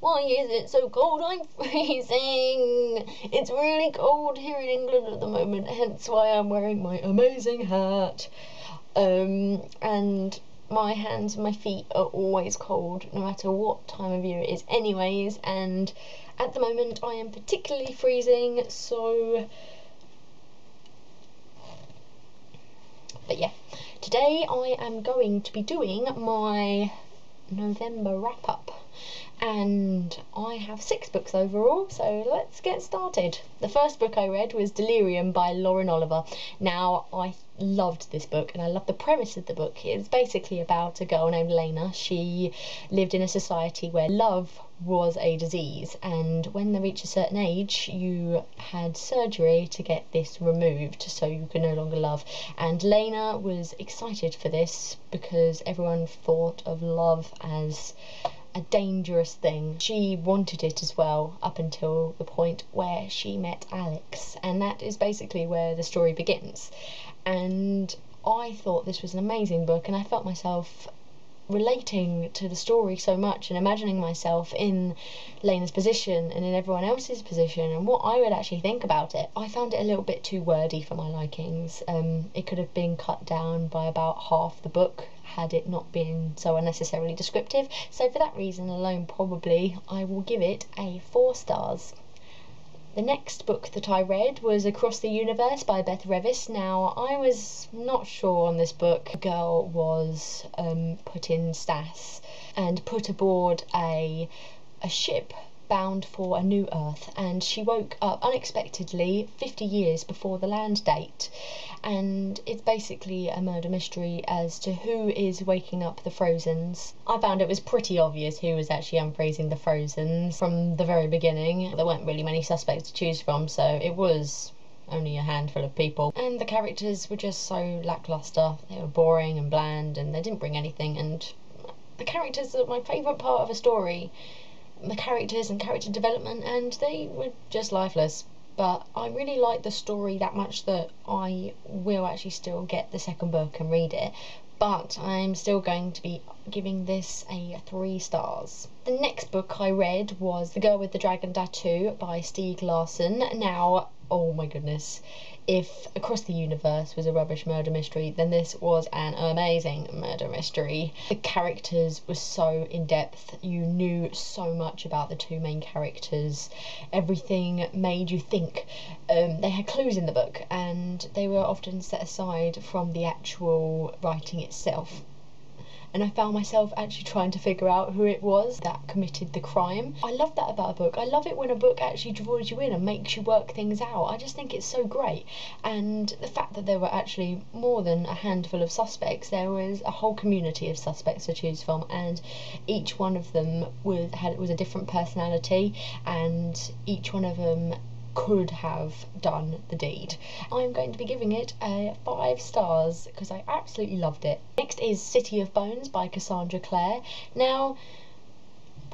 Why is it so cold? I'm freezing. It's really cold here in England at the moment, hence why I'm wearing my amazing hat. And my hands and my feet are always cold, no matter what time of year it is anyways, and at the moment I am particularly freezing, so... But yeah, today I am going to be doing my November wrap-up, and I have 6 books overall, so let's get started. The first book I read was Delirium by Lauren Oliver. Now, I loved this book and I love the premise of the book. It's basically about a girl named Lena. She lived in a society where love was a disease, and when they reach a certain age you had surgery to get this removed so you could no longer love. And Lena was excited for this because everyone thought of love as a dangerous thing. She wanted it as well, up until the point where she met Alex, and that is basically where the story begins. And I thought this was an amazing book, and I felt myself relating to the story so much and imagining myself in Lena's position and in everyone else's position and what I would actually think about it. I found it a little bit too wordy for my likings. It could have been cut down by about half the book had it not been so unnecessarily descriptive, so for that reason alone probably I will give it a 4 stars. The next book that I read was Across the Universe by Beth Revis. Now, I was not sure on this book. A girl was put in Stas and put aboard a ship bound for a new Earth, and she woke up unexpectedly 50 years before the land date, and it's basically a murder mystery as to who is waking up the Frozens. I found it was pretty obvious who was actually unfreezing the Frozens from the very beginning. There weren't really many suspects to choose from, so it was only a handful of people, and the characters were just so lackluster. They were boring and bland and they didn't bring anything, and the characters are my favourite part of a story. The characters and character development, and they were just lifeless. But I really like the story that much that I will actually still get the second book and read it, but I'm still going to be giving this a 3 stars. The next book I read was The Girl with the Dragon Tattoo by Stieg Larsson. Now, oh my goodness, if Across the Universe was a rubbish murder mystery, then this was an amazing murder mystery. The characters were so in-depth, you knew so much about the 2 main characters, everything made you think. They had clues in the book, and they were often set aside from the actual writing itself. And I found myself actually trying to figure out who it was that committed the crime. I love that about a book. I love it when a book actually draws you in and makes you work things out. I just think it's so great. And the fact that there were actually more than a handful of suspects, there was a whole community of suspects to choose from, and each one of them was a different personality, and each one of them could have done the deed. I'm going to be giving it a 5 stars because I absolutely loved it. Next is City of Bones by Cassandra Clare. Now,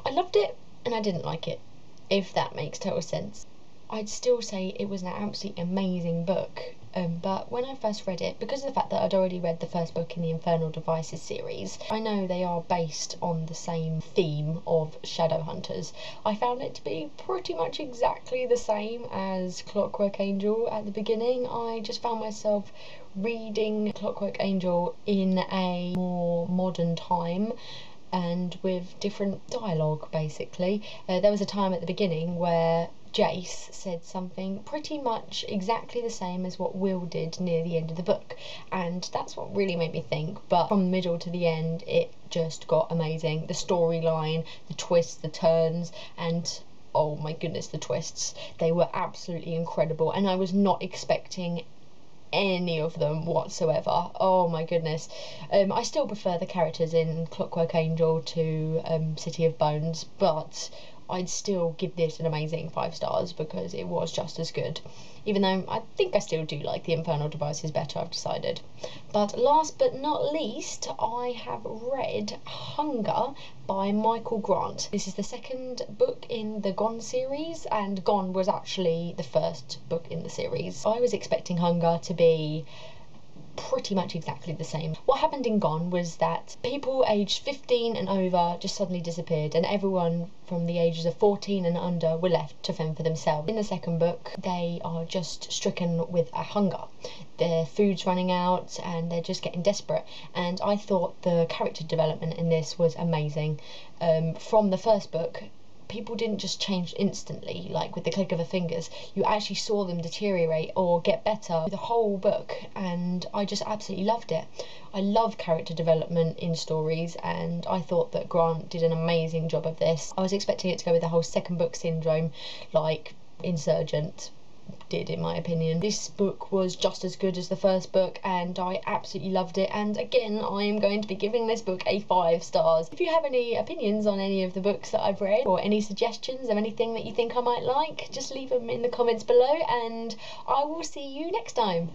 I loved it and I didn't like it, if that makes total sense. I'd still say it was an absolutely amazing book, but when I first read it, because of the fact that I'd already read the first book in the Infernal Devices series, I know they are based on the same theme of shadow hunters. I found it to be pretty much exactly the same as Clockwork Angel at the beginning. I just found myself reading Clockwork Angel in a more modern time and with different dialogue, basically. There was a time at the beginning where Jace said something pretty much exactly the same as what Will did near the end of the book, and that's what really made me think. But from the middle to the end, it just got amazing. The storyline, the twists, the turns, and oh my goodness, the twists. They were absolutely incredible, and I was not expecting any of them whatsoever. Oh my goodness. I still prefer the characters in Clockwork Angel to City of Bones, but I'd still give this an amazing 5 stars because it was just as good, even though I think I still do like the Infernal Devices better, I've decided. But last but not least, I have read Hunger by Michael Grant. This is the 2nd book in the Gone series, and Gone was actually the 1st book in the series. I was expecting Hunger to be pretty much exactly the same. What happened in Gone was that people aged 15 and over just suddenly disappeared, and everyone from the ages of 14 and under were left to fend for themselves. In the second book, they are just stricken with a hunger. Their food's running out and they're just getting desperate, and I thought the character development in this was amazing. From the first book, people didn't just change instantly, like with the click of the fingers. You actually saw them deteriorate or get better the whole book, and I just absolutely loved it. I love character development in stories, and I thought that Grant did an amazing job of this. I was expecting it to go with the whole second book syndrome, like Insurgent did, in my opinion. This book was just as good as the first book, and I absolutely loved it, and again I am going to be giving this book a 5 stars. If you have any opinions on any of the books that I've read, or any suggestions of anything that you think I might like, just leave them in the comments below, and I will see you next time.